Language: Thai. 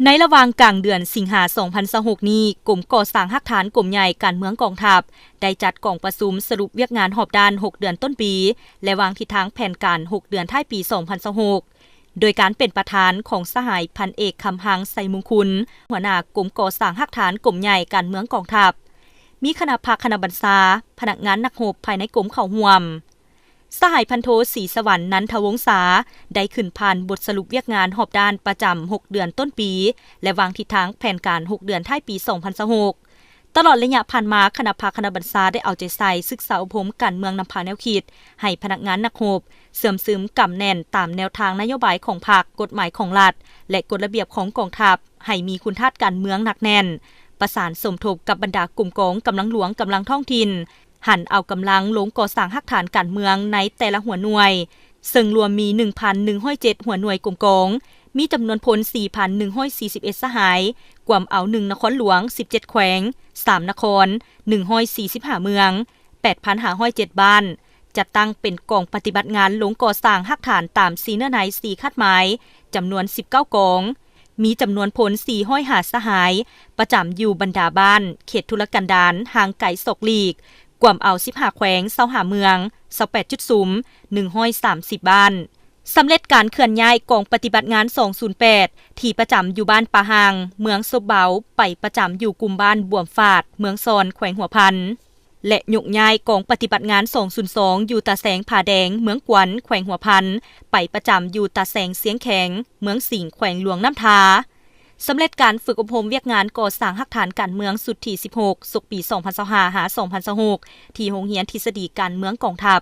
ในระหว่างกลางเดือนสิงหาคม 2026 นี้กลุ่มก่อสร้างหักฐานกลุ่มใหญ่การเมืองกองทัพได้จัดกองประชุมสรุปเวียกงานหอบด้าน 6 เดือนต้นปี และวางทิศทางแผนการ 6 เดือนท้ายปี 2026 โดยการเป็นประธานของสหายพันเอกคำหังไสมงคลหัวหน้ากลุ่มก่อสร้างหักฐานกลุ่มใหญ่การเมืองกองทัพมีคณะภาคคณะบัญชาพนักงานนักรบภายในกลุ่มเข้าร่วมสหายพันโทศรีสวรรค์นันทวงศาได้ขึ้นผ่านบทสรุปเวียกงานหอบด้านประจำ 6 เดือนต้นปีและวางทิศทางแผนการ 6 เดือนท้ายปี 2026 ตลอดระยะผ่านมาคณะภาคคณะบัญชาได้เอาใจใส่ศึกษาอบรมการเมืองนำพาแนวคิดให้พนักงานนักรบเสื่อมซึมกำแน่นตามแนวทางนโยบายของพรรคกฎหมายของรัฐและกฎระเบียบของกองทัพให้มีคุณธาตุการเมืองหนักแน่นประสานสมทบกับบรรดากลุ่มกองกำลังหลวงกำลังท้องถิ่นหันเอากำลังลงก่อสร้างหักฐานการเมืองในแต่ละหัวหน่วยซึ่งรวมมี 1,107 หัวหน่วยกลุ่มกองมีจำนวนพล 4,141 สหายกวมเอา1นครหลวง17แขวง3นคร145เมือง 8,507 บ้านจัดตั้งเป็นกองปฏิบัติงานลงก่อสร้างหักฐานตามสีเนื้อใน4คาดหมายจำนวน19กองมีจำนวนพล400สหายประจำอยู่บรรดาบ้านเขตทุรกันดารห่างไกลศกลีกกวมเอา15แขวง25เมือง28จุดซุ้ม130บ้านสำเร็จการเคลื่อนย้ายกองปฏิบัติงาน208ที่ประจำอยู่บ้านปะหางเมืองซบเบาไปประจำอยู่กลุ่มบ้านบวมฟาดเมืองซอนแขวงหัวพันและยกย้ายกองปฏิบัติงาน202อยู่ตาแสงผาแดงเมืองกวนแขวงหัวพันไปประจำอยู่ตาแสงเสียงแข็งเมืองสิงห์แขวงหลวงน้ำทาสำเร็จการฝึกอบรมเวียกงานก่อสร้างหักฐานการเมืองสุดที่16ศุกร์ปี 2025 หา 2026ที่โรงเรียนทฤษฎีการเมืองกองทัพ